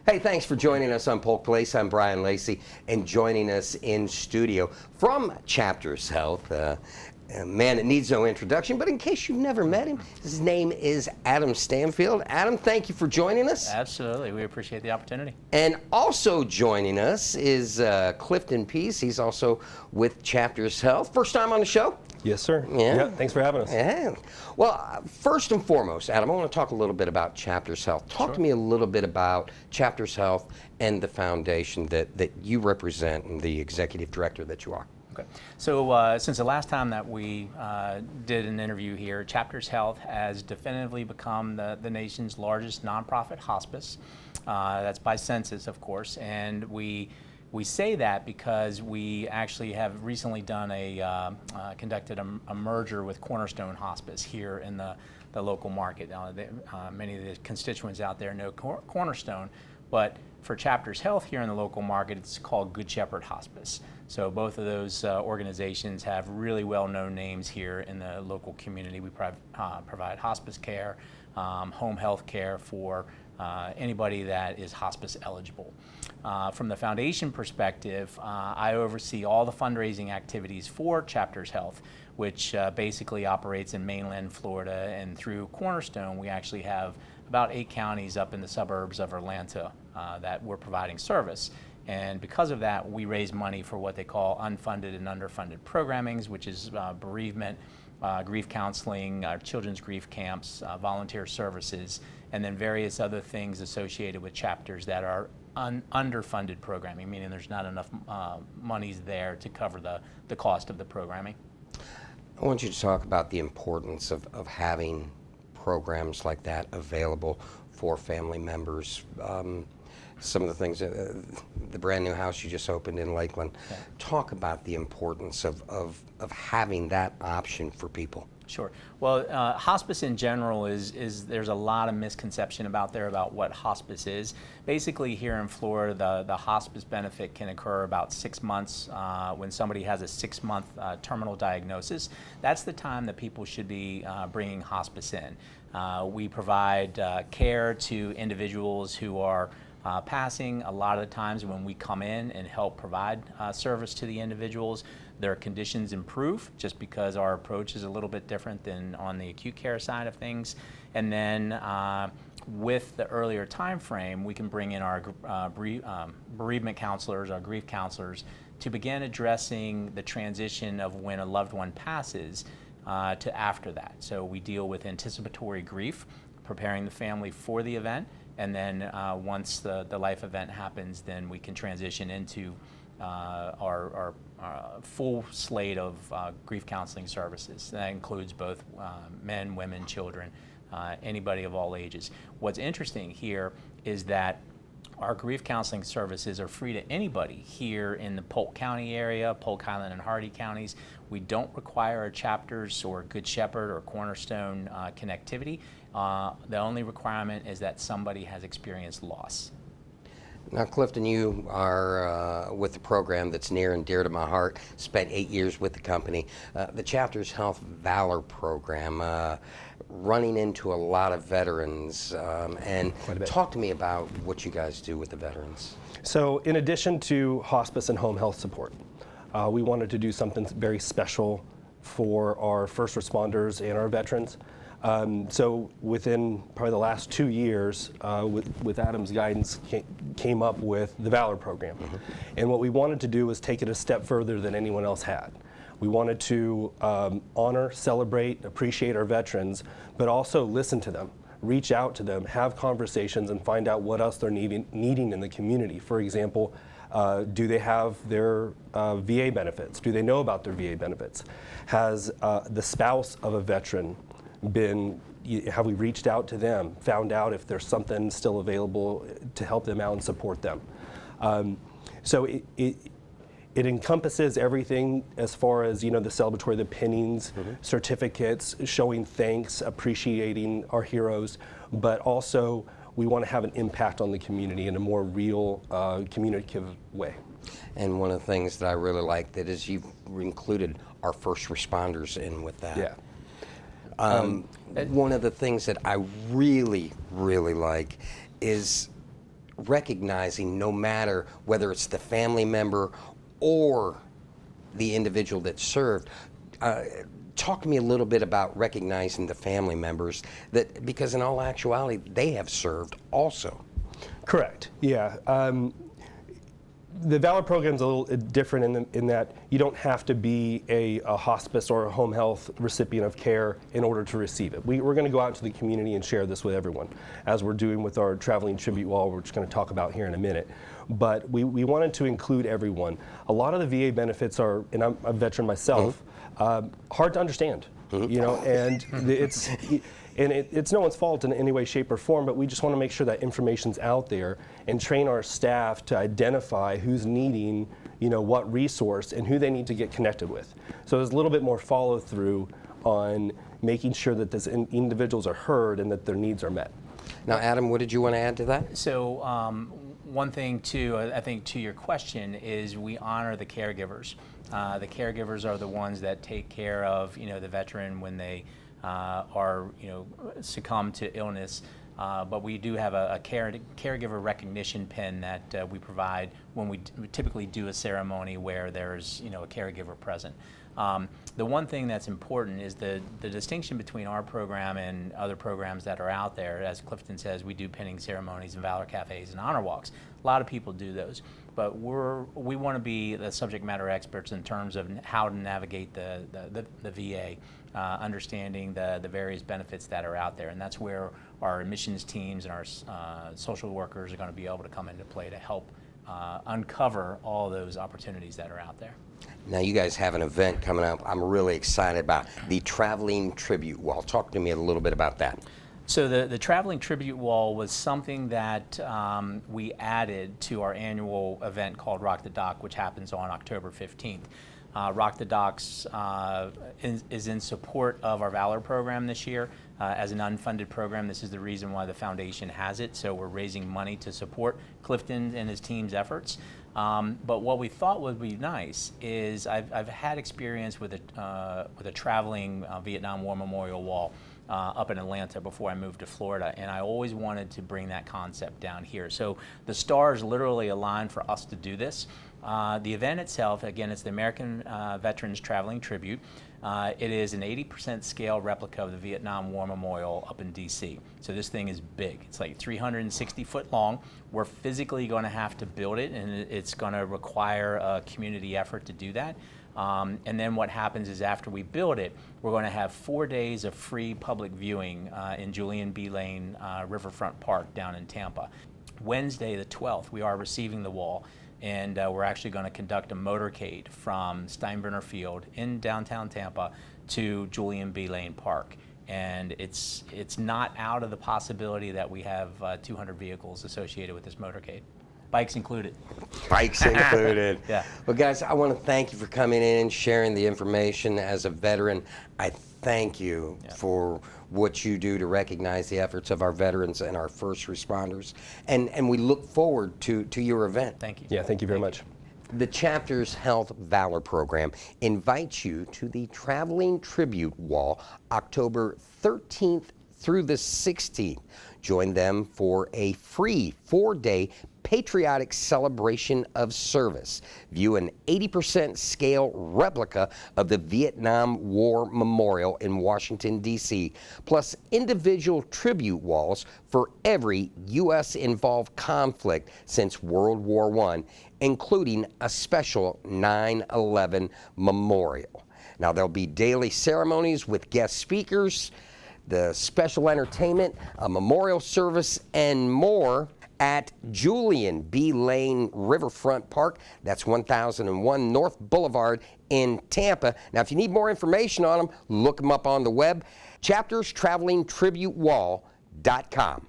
Hey, thanks for joining us on Polk Place. I'm Brian Lacey, and joining us in studio from Chapters Health, a man that needs no introduction, but in case you've never met him, his name is Adam Stanfield. Adam, thank you for joining us. Absolutely. We appreciate the opportunity. And also joining us is Clifton Peace. He's also with Chapters Health. First time on the show? Yes, sir. Yeah. Thanks for having us. Yeah. Well, first and foremost, Adam, I want to talk a little bit about Chapters Health. Talk to me a little bit about Chapters Health and the foundation that you represent and the executive director that you are. Okay. So since the last time that we did an interview here, Chapters Health has definitively become the nation's largest nonprofit hospice. That's by census, of course, and we say that because we actually have recently done conducted a merger with Cornerstone Hospice here in the local market. Many of the constituents out there know Cornerstone, but for Chapters Health here in the local market, it's called Good Shepherd Hospice. So both of those organizations have really well-known names here in the local community. We provide hospice care, home health care for anybody that is hospice eligible. From the foundation perspective, I oversee all the fundraising activities for Chapters Health, which basically operates in mainland Florida, and through Cornerstone we actually have about 8 counties up in the suburbs of Atlanta that we're providing service. And because of that, we raise money for what they call unfunded and underfunded programmings, which is bereavement, grief counseling, children's grief camps, volunteer services, and then various other things associated with chapters that are underfunded programming, meaning there's not enough monies there to cover the cost of the programming. I want you to talk about the importance of having programs like that available for family members. Some of the things, the brand new house you just opened in Lakeland, talk about the importance of having that option for people. Sure. Well, hospice in general there's a lot of misconception about what hospice is. Basically, here in Florida, the hospice benefit can occur about 6 months when somebody has a 6-month terminal diagnosis. That's the time that people should be bringing hospice in. We provide care to individuals who are passing. A lot of the times when we come in and help provide service to the individuals, their conditions improve just because our approach is a little bit different than on the acute care side of things. And then with the earlier time frame, we can bring in our bereavement counselors, our grief counselors, to begin addressing the transition of when a loved one passes to after that. So we deal with anticipatory grief, preparing the family for the event, and then once the life event happens, then we can transition into our full slate of grief counseling services. That includes both men, women, children, anybody of all ages. What's interesting here is that our grief counseling services are free to anybody here in the Polk County area, Polk Highland and Hardy counties. We don't require a Chapters or Good Shepherd or Cornerstone connectivity. The only requirement is that somebody has experienced loss. Now, Clifton, you are with the program that's near and dear to my heart, spent 8 years with the company, the Chapters Health Valor program, running into a lot of veterans, and talk to me about what you guys do with the veterans. So in addition to hospice and home health support, we wanted to do something very special for our first responders and our veterans. So within probably the last 2 years, with Adam's guidance, came up with the Valor program. And what we wanted to do was take it a step further than anyone else had. We wanted to honor, celebrate, appreciate our veterans, but also listen to them, reach out to them, have conversations, and find out what else they're needing in the community. For example, do they have their VA benefits? Do they know about their VA benefits? Has the spouse of a veteran have we reached out to them, found out if there's something still available to help them out and support them? So it encompasses everything as far as, the celebratory, the pinnings, certificates, showing thanks, appreciating our heroes, but also we want to have an impact on the community in a more real, communicative way. And one of the things that I really like that is you've included our first responders in with that. Yeah. One of the things that I really, really like is recognizing no matter whether it's the family member or the individual that served. Talk to me a little bit about recognizing the family members, that because in all actuality they have served also. Correct. Yeah. The Valor program is a little different in that you don't have to be a hospice or a home health recipient of care in order to receive it. We're going to go out into the community and share this with everyone, as we're doing with our traveling tribute wall, which we're going to talk about here in a minute. But we wanted to include everyone. A lot of the VA benefits are, and I'm a veteran myself, hard to understand. You know, and it's no one's fault in any way, shape, or form, but we just want to make sure that information's out there and train our staff to identify who's needing, you know, what resource and who they need to get connected with. So there's a little bit more follow through on making sure that these individuals are heard and that their needs are met. Now, Adam, what did you want to add to that? So one thing too, I think to your question, is we honor the caregivers. The caregivers are the ones that take care of, you know, the veteran when they are, you know, succumb to illness. But we do have a caregiver recognition pin that we provide when we typically do a ceremony where there's, you know, a caregiver present. The one thing that's important is the distinction between our program and other programs that are out there. As Clifton says, we do pinning ceremonies and Valor Cafes and honor walks. A lot of people do those, but we want to be the subject matter experts in terms of how to navigate the VA, understanding the various benefits that are out there, and that's where our admissions teams and our social workers are going to be able to come into play to help uncover all those opportunities that are out there. Now, you guys have an event coming up I'm really excited about, the Traveling Tribute Wall. Talk to me a little bit about that. So the Traveling Tribute Wall was something that we added to our annual event called Rock the Dock, which happens on October 15th. Rock the Docks is in support of our Valor program this year as an unfunded program. This is the reason why the foundation has it. So we're raising money to support Clifton and his team's efforts. But what we thought would be nice is I've had experience with a traveling Vietnam War Memorial Wall up in Atlanta before I moved to Florida, and I always wanted to bring that concept down here. So the stars literally aligned for us to do this. The event itself, again, it's the American Veterans Traveling Tribute. It is an 80% scale replica of the Vietnam War Memorial up in DC. So this thing is big. It's like 360 foot long. We're physically going to have to build it, and it's going to require a community effort to do that. And then what happens is after we build it, we're going to have 4 days of free public viewing in Julian B. Lane Riverfront Park down in Tampa. Wednesday the 12th, we are receiving the wall, and we're actually going to conduct a motorcade from Steinbrenner Field in downtown Tampa to Julian B. Lane Park. And it's not out of the possibility that we have 200 vehicles associated with this motorcade. Bikes included. Bikes included. Yeah. Well, guys, I want to thank you for coming in and sharing the information. As a veteran, I thank you for what you do to recognize the efforts of our veterans and our first responders. And we look forward to your event. Thank you. Yeah, thank you very much. The chapter's Health Valor program invites you to the Traveling Tribute Wall October 13th through the 16th. Join them for a free 4-day patriotic celebration of service. View an 80% scale replica of the Vietnam War Memorial in Washington, D.C., plus individual tribute walls for every U.S.-involved conflict since World War I, including a special 9/11 memorial. Now, there'll be daily ceremonies with guest speakers, the special entertainment, a memorial service, and more at Julian B. Lane Riverfront Park. That's 1001 North Boulevard in Tampa. Now, if you need more information on them, look them up on the web, chapterstravelingtributewall.com.